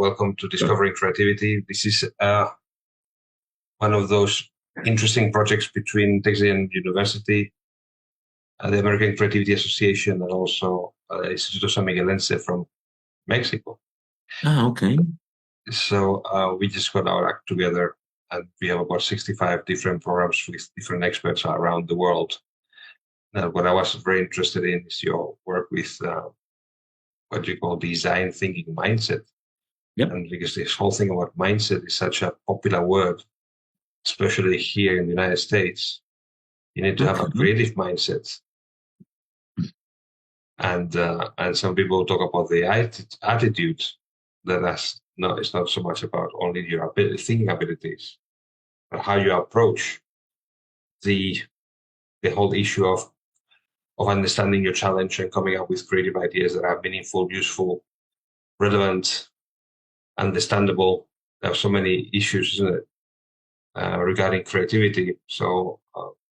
welcome to Discovering Creativity. This is one of those interesting projects between Texas University, the American Creativity Association, and also Instituto San Miguelense from Mexico. Okay. So we just got our act together, and we have about 65 different programs with different experts around the world. Now, what I was very interested in is your work with what you call design thinking mindset. Yep. And because this whole thing about mindset is such a popular word, especially here in the United States, you need to have a creative mindset. And some people talk about the attitude that it's not so much about only your thinking abilities, but how you approach the whole issue of understanding your challenge and coming up with creative ideas that are meaningful, useful, relevant, understandable. There are so many issues, isn't it, regarding creativity. So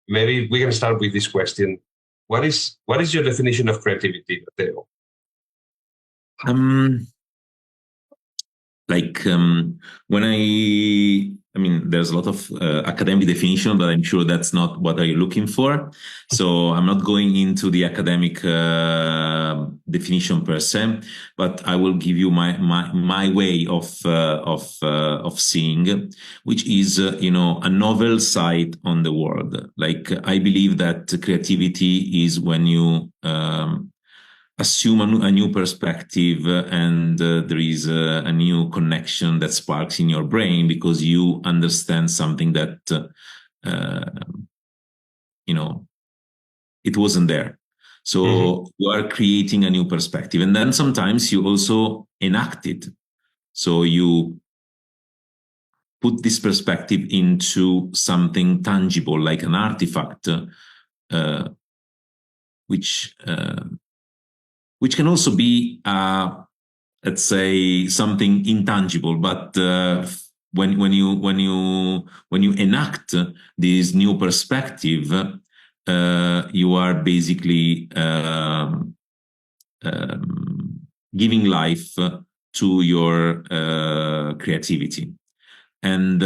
maybe we can start with this question. What is your definition of creativity, Matteo? There's a lot of academic definition, but I'm sure that's not what you're looking for. So I'm not going into the academic definition per se, but I will give you my way of seeing, which is a novel side on the world. Like, I believe that creativity is when you assume a new perspective, and there is a new connection that sparks in your brain because you understand something that it wasn't there. So you are creating a new perspective, and then sometimes you also enact it. So you put this perspective into something tangible, like an artifact, which can also be, let's say, something intangible. But when you enact this new perspective, you are basically giving life to your creativity, and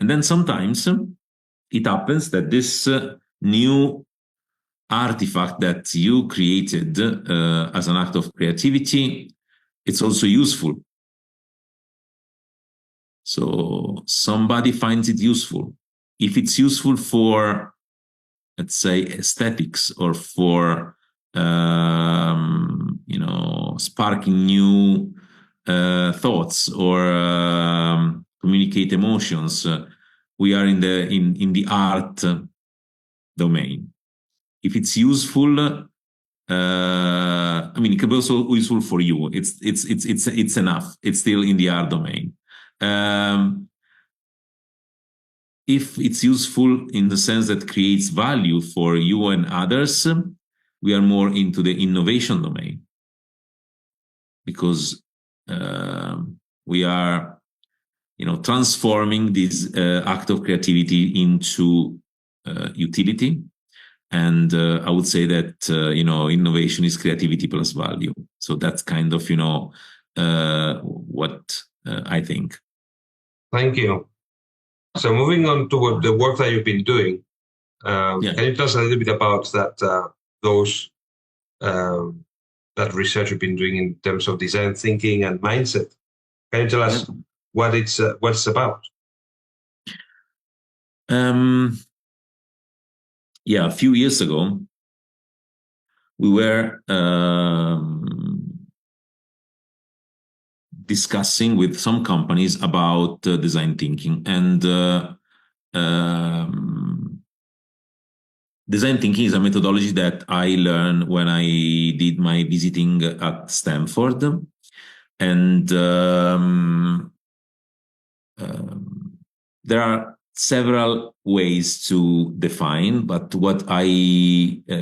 then sometimes it happens that this new artifact that you created as an act of creativity, it's also useful. So somebody finds it useful. If it's useful for, let's say, aesthetics, or for sparking new thoughts, or communicate emotions, we are in the art domain. If it's useful, it can be also useful for you. It's enough. It's still in the art domain. If it's useful in the sense that creates value for you and others, we are more into the innovation domain, because we are, transforming this act of creativity into utility. And I would say that, innovation is creativity plus value. So that's kind of, what I think. Thank you. So moving on to the work that you've been doing, can you tell us a little bit about that that research you've been doing in terms of design thinking and mindset? Can you tell us what it's about? A few years ago, we were discussing with some companies about design thinking. And design thinking is a methodology that I learned when I did my visiting at Stanford. And there are several ways to define, but what I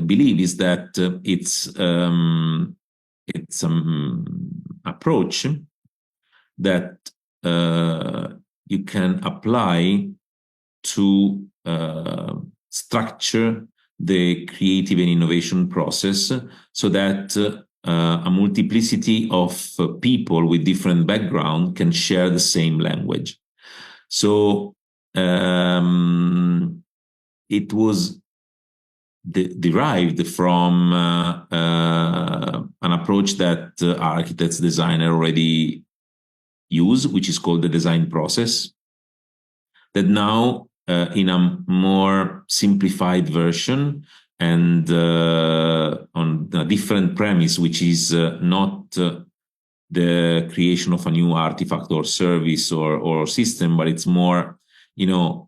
believe is that it's approach that you can apply to structure the creative and innovation process, so that a multiplicity of people with different background can share the same language. So it was derived from an approach that architects, designer already use, which is called the design process, that now in a more simplified version and on a different premise, which is not the creation of a new artifact or service or system, but it's more,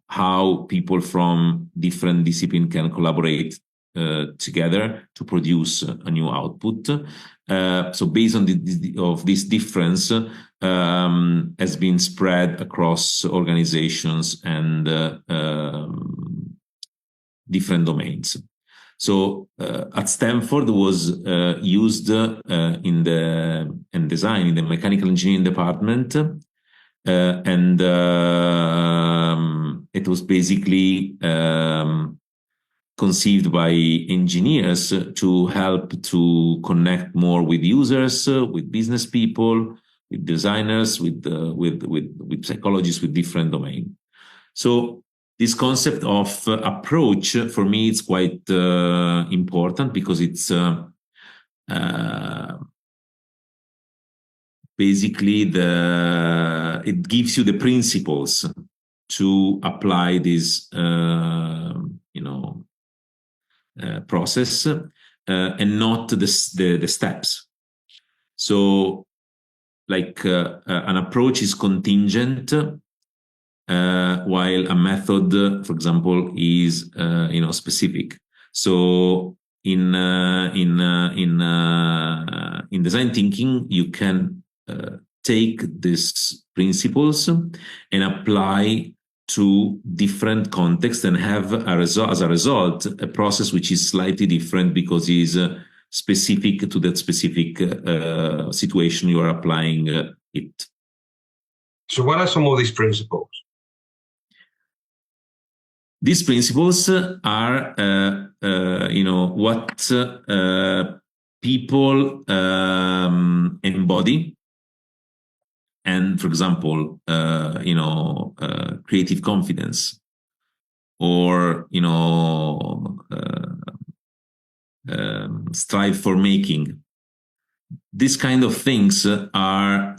how people from different discipline can collaborate together to produce a new output. So based on this difference, has been spread across organizations and different domains. So at Stanford was used in design in the mechanical engineering department, and it was basically conceived by engineers to help to connect more with users, with business people, with designers, with psychologists, with different domains. So this concept of approach, for me, it's quite important because it's basically it gives you the principles to apply this, process, and not the steps. So, like an approach is contingent, while a method, for example, is specific. So in design thinking, you can take these principles and apply to different contexts and have as a result a process which is slightly different because it is specific to that specific situation you are applying it. So what are some of these principles? These principles are, what people embody. And for example, creative confidence, or strive for making. These kind of things are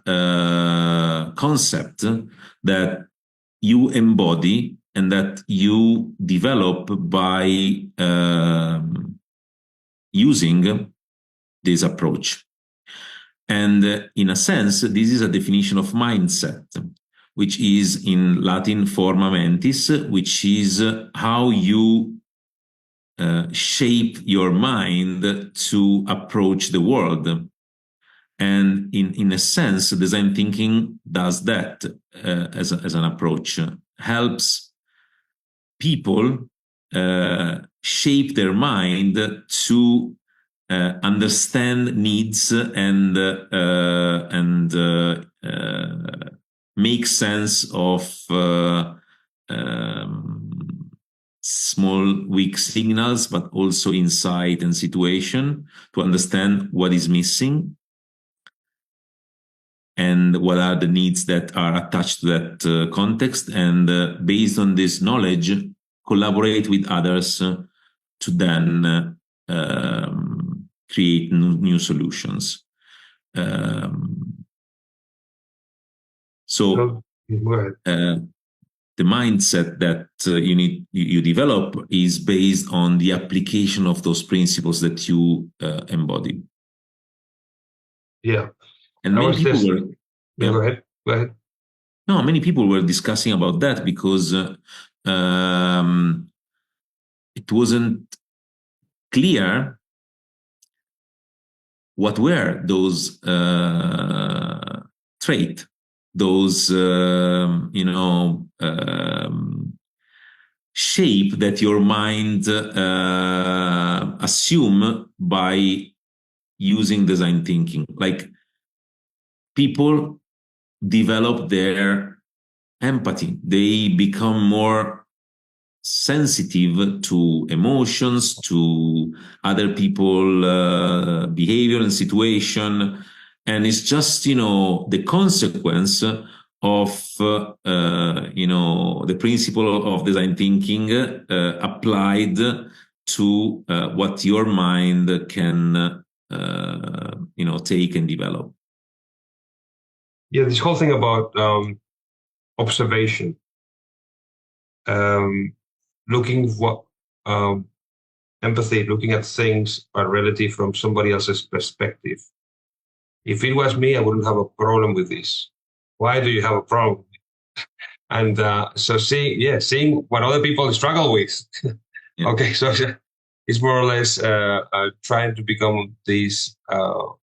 concepts that you embody and that you develop by using this approach. And in a sense, this is a definition of mindset, which is in Latin forma mentis, which is how you shape your mind to approach the world. And in a sense, design thinking does that as an approach, helps people shape their mind to understand needs and make sense of small weak signals, but also insight and situation, to understand what is missing and what are the needs that are attached to that context, and based on this knowledge, collaborate with others to then create new solutions. So the mindset that you develop is based on the application of those principles that you embody. Yeah. And many people were... Yeah. Go ahead. No, many people were discussing about that because it wasn't clear what were those traits, those shape that your mind assume by using design thinking. Like, people develop their empathy, they become more sensitive to emotions, to other people behavior and situation, and it's just the consequence of the principle of design thinking applied to what your mind can take and develop. Yeah, this whole thing about observation, looking what empathy, looking at things or reality from somebody else's perspective. If it was me, I wouldn't have a problem with this. Why do you have a problem? And so seeing what other people struggle with. Yeah. Okay, so it's more or less trying to become this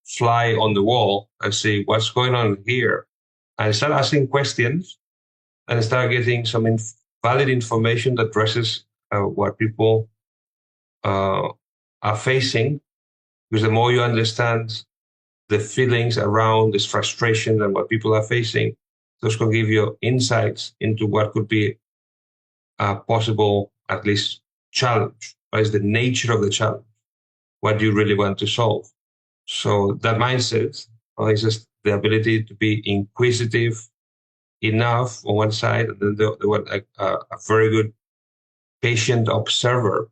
fly on the wall and see what's going on here, and start asking questions and start getting some valid information that addresses what people are facing. Because the more you understand the feelings around this frustration and what people are facing, those can give you insights into what could be a possible, at least, challenge. What is the nature of the challenge? What do you really want to solve? So that mindset is just the ability to be inquisitive enough on one side, and then a very good patient observer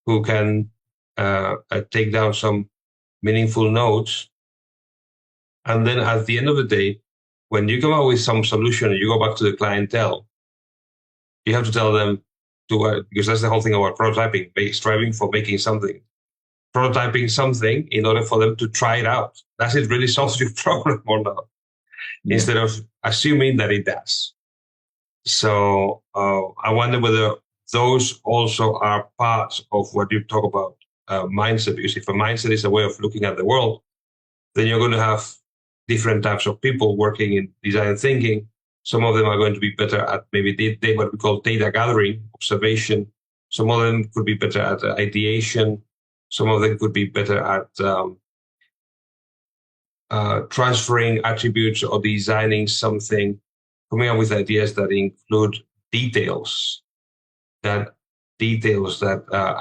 who can take down some meaningful notes. And then at the end of the day, when you come up with some solution and you go back to the clientele, you have to tell them because that's the whole thing about prototyping, striving for making something. Prototyping something in order for them to try it out. Does it really solve your problem or not? Yeah. Instead of assuming that it does. So I wonder whether those also are parts of what you talk about mindset. Because if a mindset is a way of looking at the world, then you're going to have different types of people working in design thinking. Some of them are going to be better at maybe what we call data gathering, observation. Some of them could be better at ideation. Some of them could be better at transferring attributes or designing something, coming up with ideas that include details that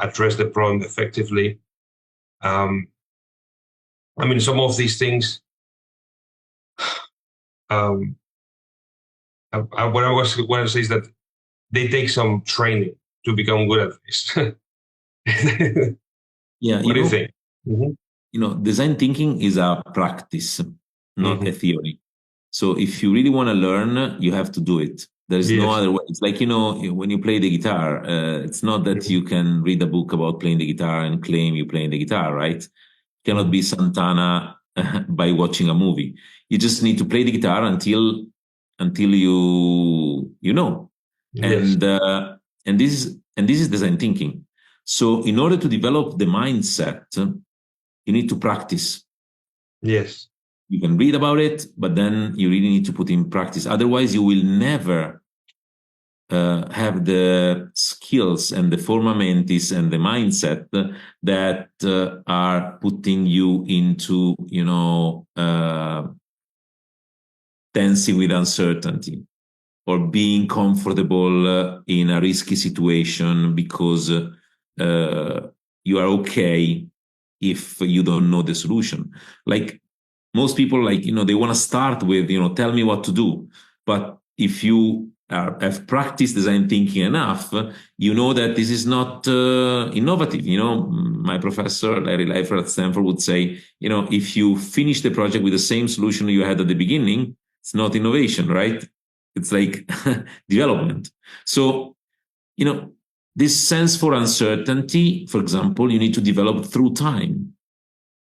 address the problem effectively. Some of these things, what I was going to say is that they take some training to become good at this. Yeah. What do you think? Mm-hmm. Design thinking is a practice, not a theory. So if you really want to learn, you have to do it. There's no other way. It's like, when you play the guitar, it's not that you can read a book about playing the guitar and claim you're playing the guitar, right? You cannot be Santana by watching a movie. You just need to play the guitar until you know. Yes. And this is design thinking. So in order to develop the mindset, you need to practice. Yes. You can read about it, but then you really need to put in practice. Otherwise, you will never have the skills and the forma mentis and the mindset that are putting you into, dancing with uncertainty or being comfortable in a risky situation because you are okay if you don't know the solution. Like most people, they want to start with, tell me what to do. But if you have practiced design thinking enough, you know that this is not innovative. My professor, Larry Leifer at Stanford, would say, if you finish the project with the same solution you had at the beginning, it's not innovation, right? It's like development. So, this sense for uncertainty, for example, you need to develop through time.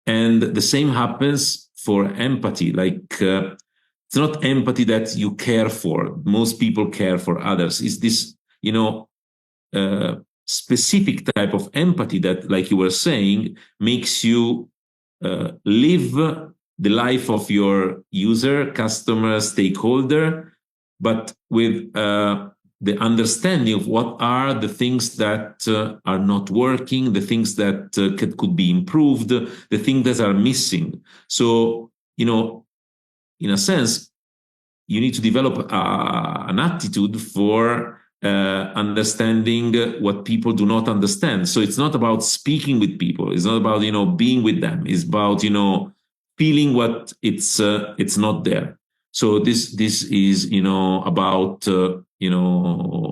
And the same happens for empathy. It's not empathy that you care for. Most people care for others. It's this, specific type of empathy that, like you were saying, makes you live the life of your user, customer, stakeholder, but with the understanding of what are the things that are not working, the things that could be improved, the things that are missing. So, in a sense, you need to develop an attitude for understanding what people do not understand. So it's not about speaking with people. It's not about, being with them. It's about, feeling what it's not there. So this is, about,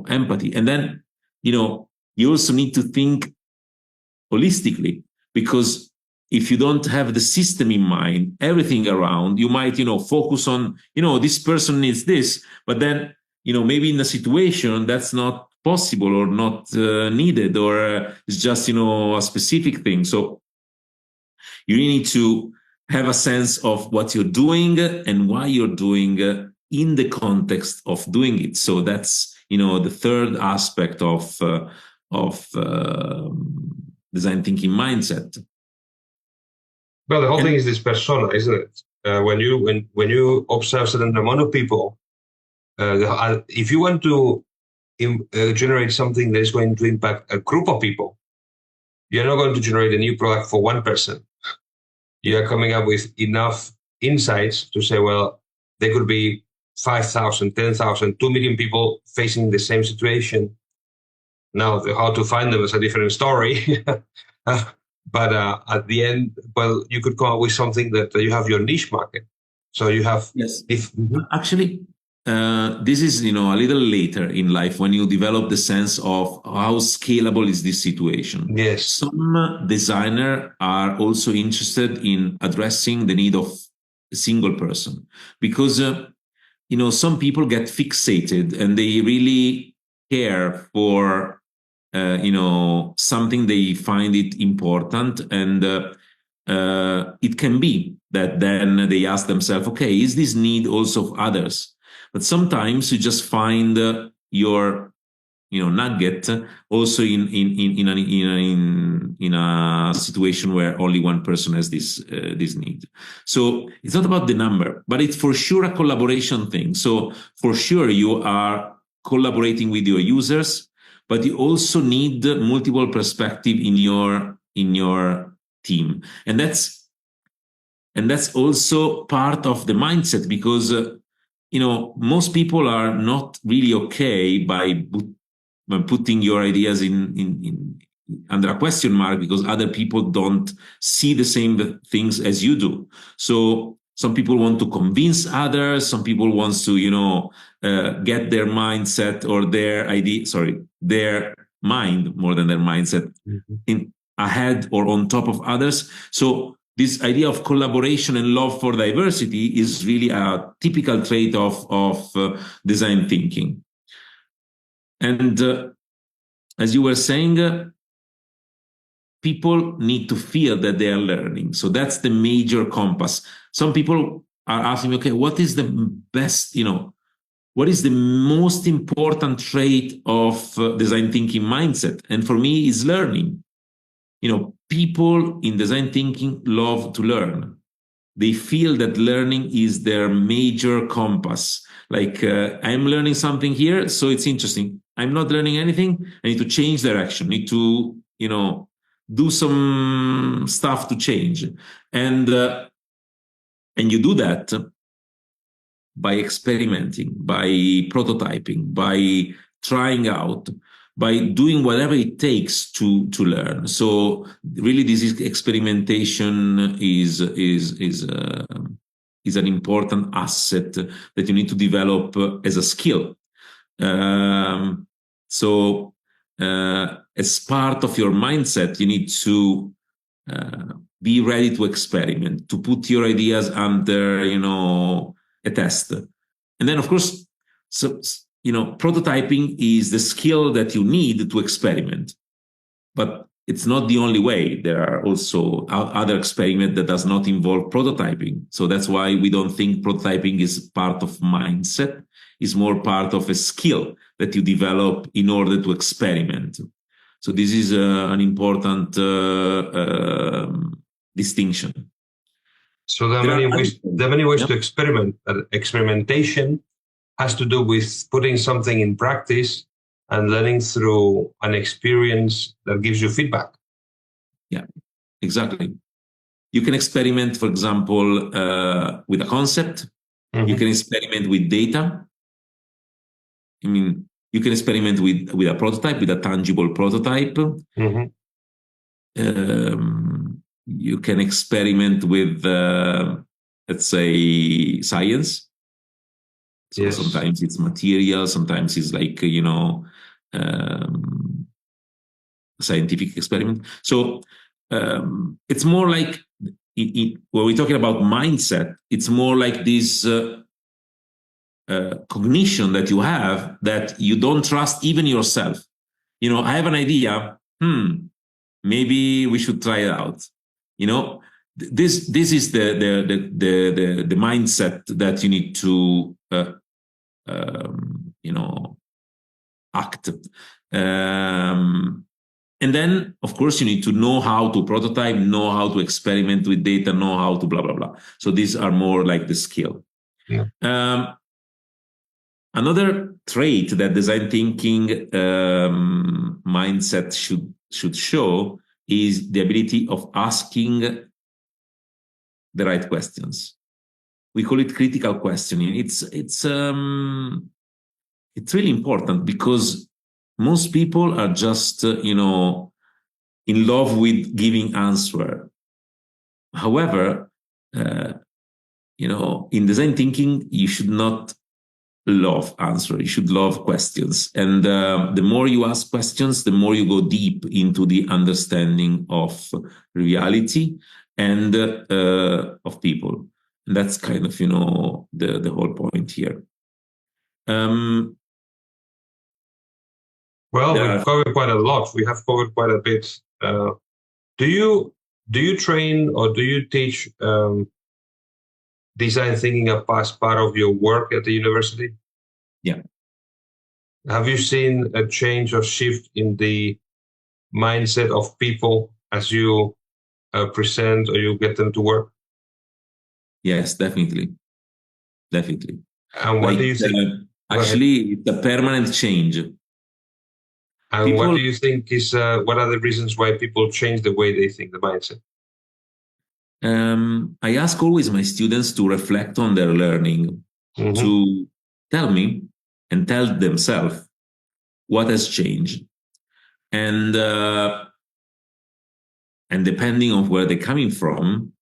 empathy. And then, you also need to think holistically, because if you don't have the system in mind, everything around, you might, focus on, this person needs this, but then, maybe in a situation that's not possible or not needed, or it's just, a specific thing. So you really need to have a sense of what you're doing and why you're doing in the context of doing it. So that's, the third aspect of design thinking mindset. Well, the whole thing is this persona, isn't it? When you observe certain amount of people, if you want to generate something that is going to impact a group of people, you're not going to generate a new product for one person. You are coming up with enough insights to say, well, there could be 5,000, 10,000, 2 million people facing the same situation. Now, how to find them is a different story. But at the end, well, you could come up with something that you have your niche market. So you have... Yes. Actually, this is, a little later in life when you develop the sense of how scalable is this situation. Yes. Some designers are also interested in addressing the need of a single person, because, some people get fixated and they really care for, something they find it important. And it can be that then they ask themselves, okay, is this need also of others? But sometimes you just find your, nugget also in a situation where only one person has this need. So it's not about the number, but it's for sure a collaboration thing. So for sure you are collaborating with your users, but you also need multiple perspective in your team, and that's also part of the mindset, because most people are not really okay by putting your ideas in under a question mark, because other people don't see the same things as you do. So some people want to convince others. Some people want to, get their mindset or their mind more than their mindset in ahead or on top of others. So this idea of collaboration and love for diversity is really a typical trait of design thinking. And as you were saying, people need to feel that they are learning. So that's the major compass. Some people are asking me, okay, what is the best, what is the most important trait of design thinking mindset? And for me, is learning. People in design thinking love to learn. They feel that learning is their major compass. Like, I'm learning something here, so it's interesting. I'm not learning anything. I need to change direction. Need to, do some stuff to change. And you do that by experimenting, by prototyping, by trying out, by doing whatever it takes to learn. So really, this experimentation is an important asset that you need to develop as a skill. So as part of your mindset, you need to be ready to experiment, to put your ideas under, a test. And then, of course, prototyping is the skill that you need to experiment. But it's not the only way. There are also other experiments that does not involve prototyping. So that's why we don't think prototyping is part of mindset. It's more part of a skill that you develop in order to experiment. So this is an important distinction. So there are many ways to experiment. Experimentation has to do with putting something in practice and learning through an experience that gives you feedback. Yeah, exactly. You can experiment, for example, with a concept. Mm-hmm. You can experiment with data. I mean, You can experiment with a prototype, with a tangible prototype. Mm-hmm. You can experiment with, let's say, science. So Yes. sometimes it's material, sometimes it's like, scientific experiment. So it's more like, when we're talking about mindset, it's more like this cognition that you have that you don't trust even yourself. I have an idea. Maybe we should try it out. This is the mindset that you need to act. And then, of course, you need to know how to prototype, know how to experiment with data, know how to blah, blah, blah. So these are more like the skill. Yeah. Another trait that design thinking mindset should show is the ability of asking the right questions. We call it critical questioning. It's really important because most people are just in love with giving answer. However, in design thinking, you should not love answer. You should love questions. And the more you ask questions, the more you go deep into the understanding of reality and of people. And that's kind of, the whole point here. Well, we've covered quite a lot. We have covered quite a bit. Do you train or do you teach design thinking as part of your work at the university? Yeah. Have you seen a change or shift in the mindset of people as you present or you get them to work? Yes, definitely. Definitely. And what do you think? Actually, it's a permanent change. And what do you think is, what are the reasons why people change the way they think, the mindset? I ask always my students to reflect on their learning, to tell me and tell themselves what has changed. And depending on where they're coming from,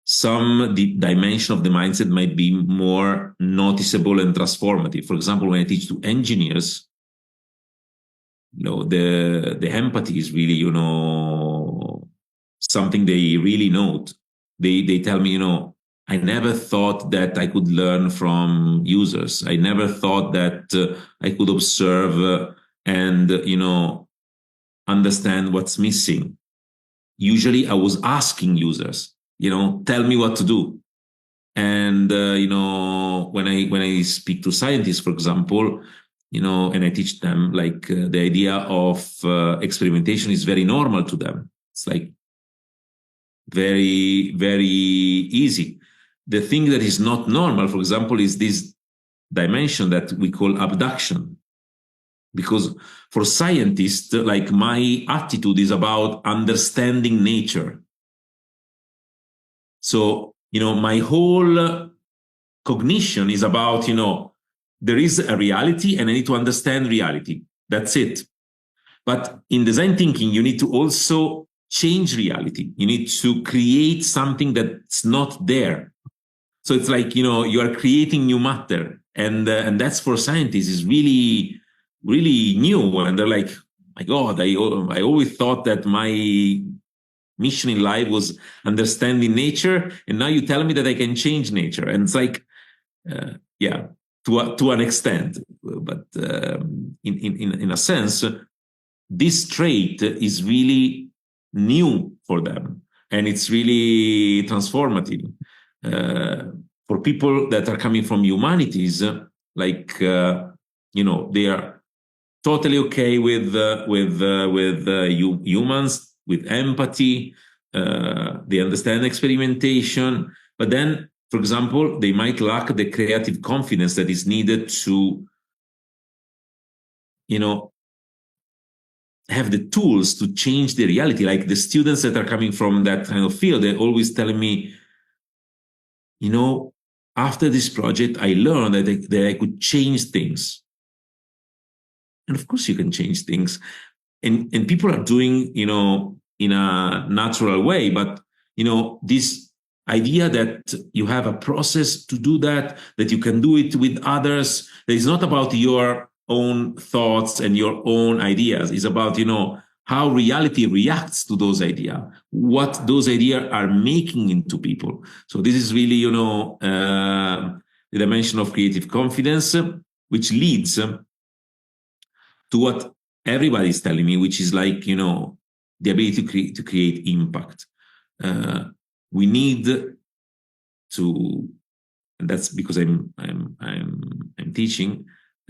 some dimension of the mindset might be more noticeable and transformative. For example, when I teach to engineers, the empathy is really, something they really note. They tell me, I never thought that I could learn from users. I never thought that I could observe and, understand what's missing. Usually I was asking users, tell me what to do. And, when I speak to scientists, for example, and I teach them, like, the idea of experimentation is very normal to them. It's like very, very easy. The thing that is not normal, for example, is this dimension that we call abduction. Because for scientists, like, my attitude is about understanding nature. So, my whole cognition is about, there is a reality and I need to understand reality. That's it. But in design thinking, you need to also change reality. You need to create something that's not there. So it's like, you are creating new matter. And that's, for scientists, is really, really new. And they're like, my God, I always thought that my mission in life was understanding nature. And now you tell me that I can change nature. And it's like, yeah, to an extent. But in a sense, this trait is really new for them, and it's really transformative. For people that are coming from humanities, like, they are totally okay with humans, with empathy. They understand experimentation, but then, for example, they might lack the creative confidence that is needed to, have the tools to change the reality. Like the students that are coming from that kind of field, they're always telling me, after this project, I learned that I could change things. and of course you can change things, and people are doing, you know, in a natural way. But you know, this idea that you have a process to do that you can do it with others, that is not about your own thoughts and your own ideas. It's about, you know, how reality reacts to those ideas, what those ideas are making into people. So this is really, you know, the dimension of creative confidence, which leads to what everybody is telling me, which is like, you know, the ability to create impact. We need to, and that's because I'm teaching.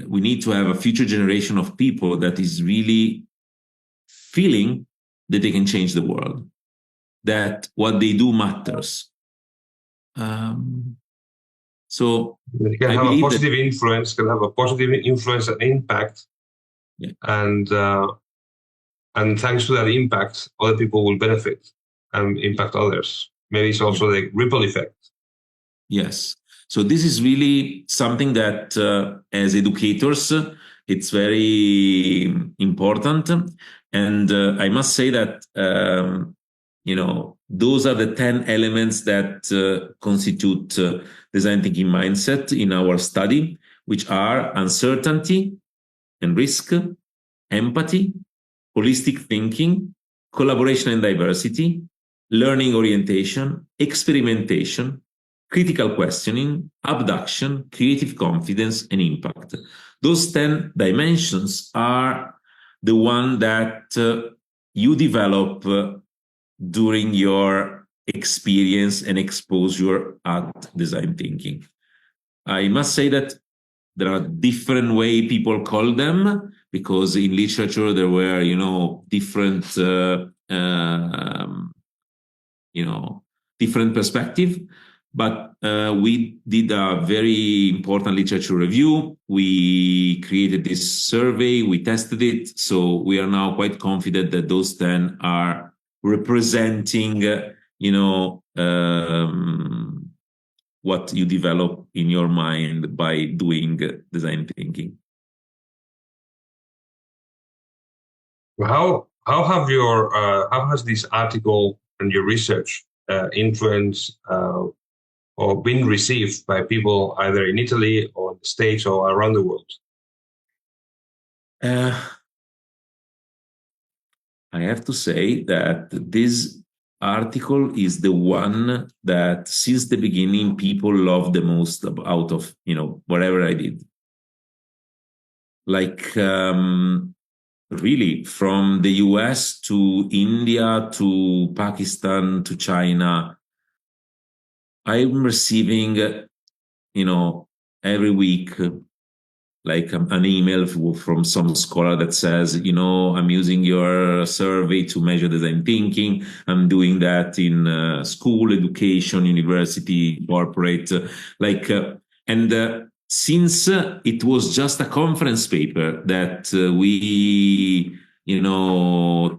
We need to have a future generation of people that is really feeling that they can change the world, that what they do matters. So you can have a positive influence, can have a positive influence and impact, yeah. And thanks to that impact, other people will benefit and impact others. Maybe it's also the ripple effect. Yes. So this is really something that, as educators, it's very important. And I must say that, you know, those are the 10 elements that constitute design thinking mindset in our study, which are uncertainty and risk, empathy, holistic thinking, collaboration and diversity, learning orientation, experimentation, critical questioning, abduction, creative confidence, and impact. Those 10 dimensions are the one that you develop during your experience and exposure at design thinking. I must say that there are different way people call them, because in literature there were, you know, different, you know, different perspective. But we did a very important literature review. We created this survey, we tested it. So we are now quite confident that those 10 are representing, you know, what you develop in your mind by doing design thinking. How has this article and your research influenced or been received by people either in Italy or the States or around the world? I have to say that this article is the one that since the beginning people love the most out of, you know, whatever I did. Like, really, from the US to India to Pakistan to China, I'm receiving, you know, every week, like an email from some scholar that says, you know, I'm using your survey to measure design thinking. I'm doing that in school, education, university, corporate, and since it was just a conference paper that we, you know,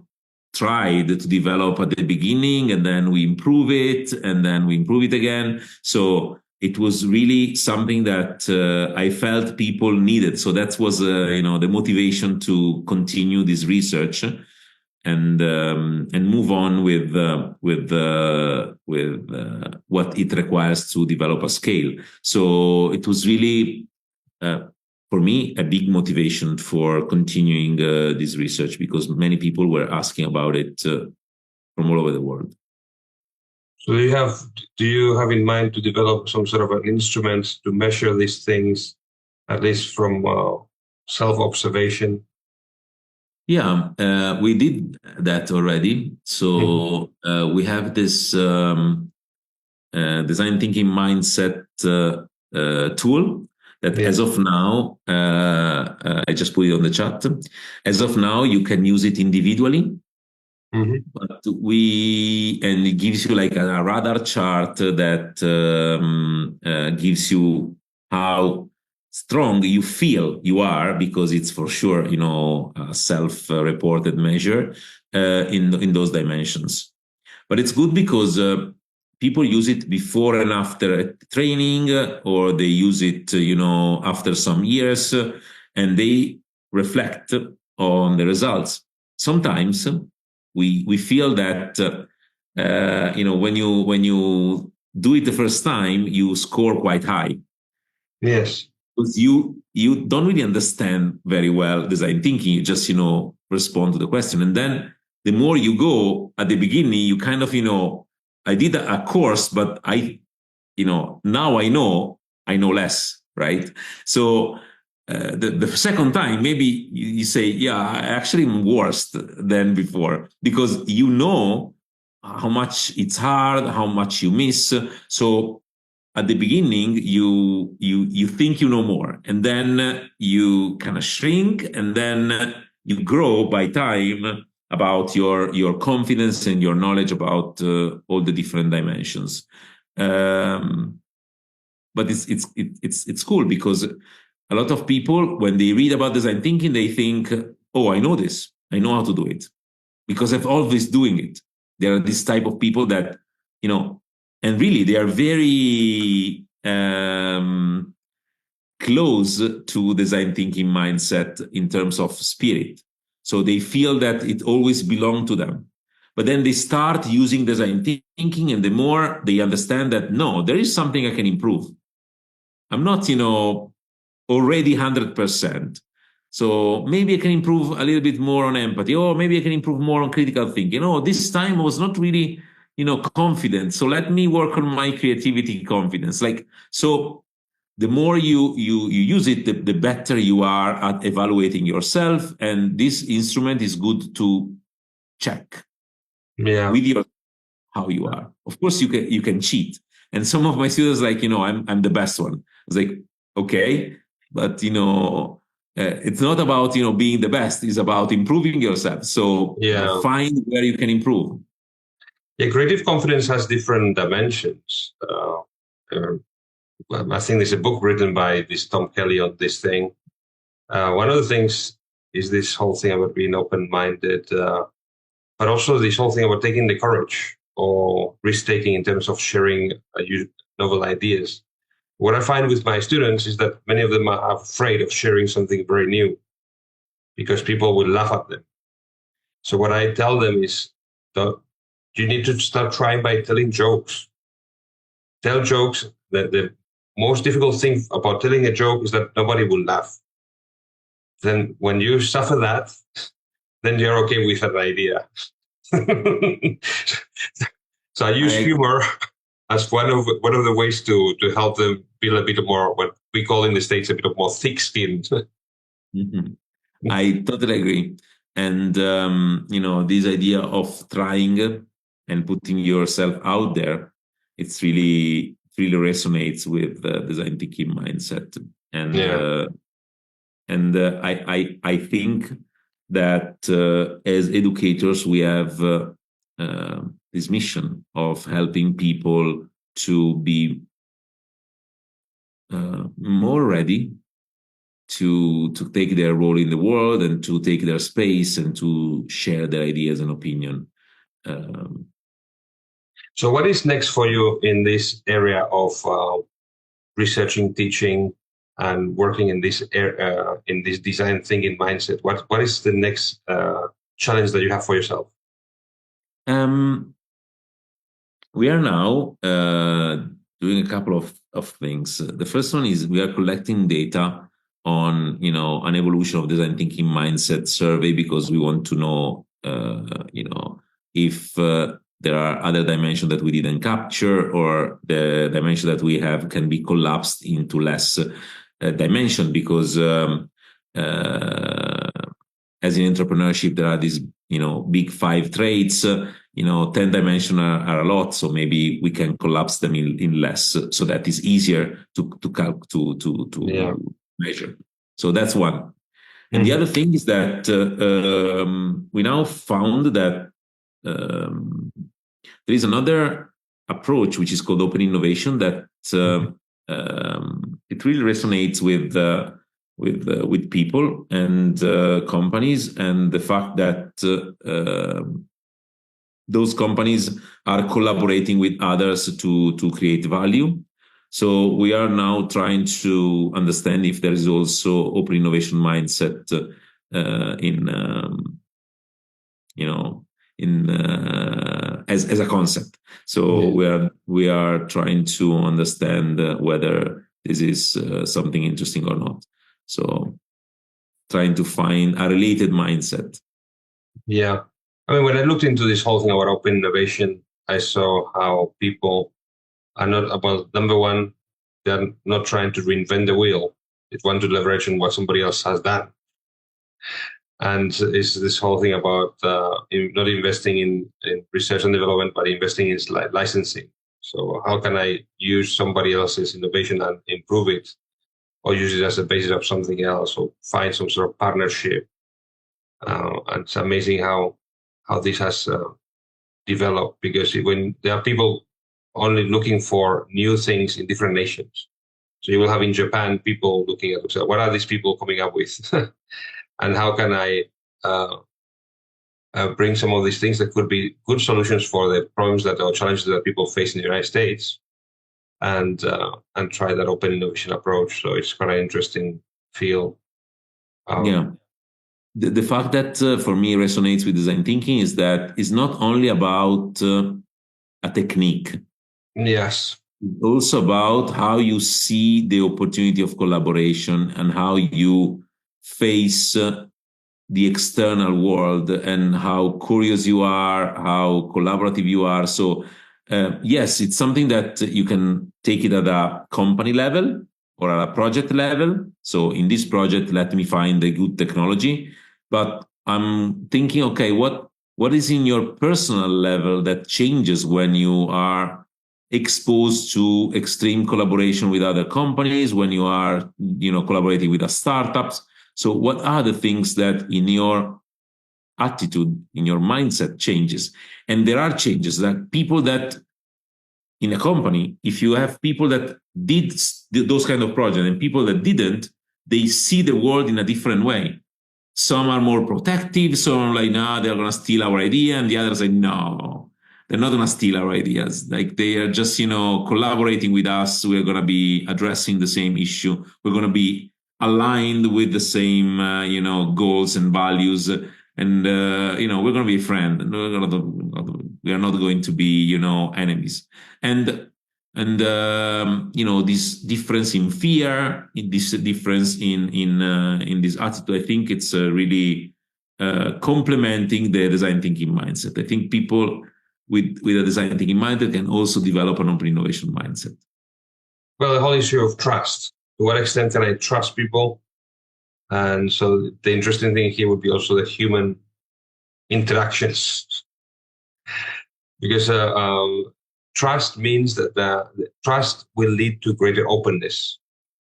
tried to develop at the beginning, and then we improve it, and then we improve it again. So it was really something that I felt people needed. So that was, you know, the motivation to continue this research and move on with what it requires to develop a scale. So it was really, for me, a big motivation for continuing this research, because many people were asking about it from all over the world. So do you have in mind to develop some sort of an instrument to measure these things, at least from self-observation? Yeah, we did that already. So we have this design thinking mindset tool that as of now, I just put it on the chat. As of now, you can use it individually. But and it gives you like a radar chart that gives you how strong you feel you are, because it's for sure, you know, a self-reported measure in those dimensions. But it's good because people use it before and after training, or they use it, you know, after some years, and they reflect on the results. Sometimes we feel that when you do it the first time, you score quite high. Yes. Because you don't really understand very well design thinking. You just respond to the question, and then the more you go at the beginning, you kind of I did a course, but now I know less, right? So the second time, maybe you say, yeah, I actually am worse than before, because how much it's hard, how much you miss. So at the beginning, you think you know more, and then you kind of shrink, and then you grow by time about your confidence and your knowledge about all the different dimensions. But it's cool, because a lot of people, when they read about design thinking, they think, oh, I know this, I know how to do it, because I've always doing it. There are this type of people that, and really they are very close to design thinking mindset in terms of spirit. So they feel that it always belonged to them. But then they start using design thinking, and the more they understand that, no, there is something I can improve. I'm not, already 100%. So maybe I can improve a little bit more on empathy, or maybe I can improve more on critical thinking. This time I was not really, confident. So let me work on my creativity confidence. So the more you use it, the better you are at evaluating yourself. And this instrument is good to check with how you are. Of course, you can cheat. And some of my students I'm the best one. It's like, okay, but it's not about being the best. It's about improving yourself. So find where you can improve. Yeah, creative confidence has different dimensions. I think there's a book written by this Tom Kelly on this thing. One of the things is this whole thing about being open-minded, but also this whole thing about taking the courage or risk-taking in terms of sharing novel ideas. What I find with my students is that many of them are afraid of sharing something very new because people will laugh at them. So what I tell them is that you need to start trying by telling jokes. Tell jokes. That the most difficult thing about telling a joke is that nobody will laugh. Then when you suffer that, then you're okay with an idea. So I use humor as one of the ways to help them feel a bit more, what we call in the States, a bit more thick-skinned. Mm-hmm. I totally agree. And, this idea of trying and putting yourself out there, it's really resonates with the design thinking mindset. And, I think that as educators, we have this mission of helping people to be more ready to take their role in the world and to take their space and to share their ideas and opinion. So what is next for you in this area of researching, teaching, and working in this design thinking mindset? What is the next challenge that you have for yourself? We are now doing a couple of things. The first one is we are collecting data on an evolution of design thinking mindset survey, because we want to know if there are other dimensions that we didn't capture, or the dimension that we have can be collapsed into less dimension, because as in entrepreneurship, there are these big 5 traits. 10 dimensions are a lot, so maybe we can collapse them in less, so that is easier to measure. So that's one. And the other thing is that we now found that there is another approach which is called open innovation that it really resonates with people and companies, and the fact that those companies are collaborating with others to create value. So we are now trying to understand if there is also open innovation mindset in as a concept. So we are trying to understand whether this is something interesting or not. So trying to find a related mindset. Yeah. I mean, when I looked into this whole thing about open innovation, I saw how people are not about, number one, they're not trying to reinvent the wheel. They want to leverage on what somebody else has done. And it's this whole thing about not investing in research and development, but investing in licensing. So how can I use somebody else's innovation and improve it, or use it as a basis of something else, or find some sort of partnership? And it's amazing how this has developed, because when there are people only looking for new things in different nations. So you will have in Japan people looking at themselves, what are these people coming up with? And how can I bring some of these things that could be good solutions for the problems or challenges that people face in the United States, and try that open innovation approach. So it's quite an interesting field. Yeah. The fact that for me resonates with design thinking is that it's not only about a technique. Yes. It's also about how you see the opportunity of collaboration and how you face the external world, and how curious you are, how collaborative you are. So yes, it's something that you can take it at a company level or at a project level. So in this project, let me find the good technology. But I'm thinking, okay, what is in your personal level that changes when you are exposed to extreme collaboration with other companies, when you are, collaborating with startups? So what are the things that in your attitude, in your mindset changes? And there are changes that people that in a company, if you have people that did those kind of projects and people that didn't, they see the world in a different way. Some are more protective. Some are like, no, they're going to steal our idea. And the others say, no, they're not going to steal our ideas. Like they are just, collaborating with us. We're going to be addressing the same issue. We're going to be aligned with the same, goals and values. And, we're going to be a friend. We are not going to be, enemies. And this difference in fear, this difference in this attitude, I think it's really complementing the design thinking mindset. I think people with a design thinking mindset can also develop an open innovation mindset. Well, the whole issue of trust. To what extent can I trust people? And so the interesting thing here would be also the human interactions, because trust means that the trust will lead to greater openness,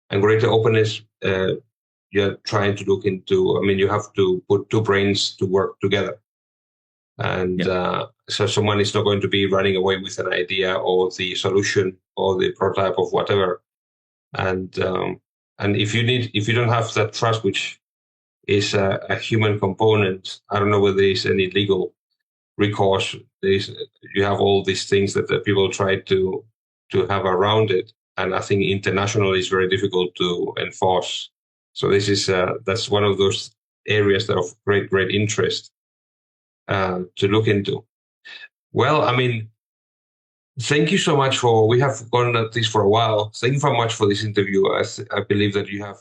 and greater openness, you're trying to look into, you have to put two brains to work together. And so someone is not going to be running away with an idea or the solution or the prototype of whatever. And if you don't have that trust, which is a human component, I don't know whether there is any legal recourse. You have all these things that the people try to have around it, and I think internationally it's very difficult to enforce. So this is that's one of those areas that are of great interest to look into. Well, thank you so much we have gone at this for a while. Thank you very much for this interview. I believe that you have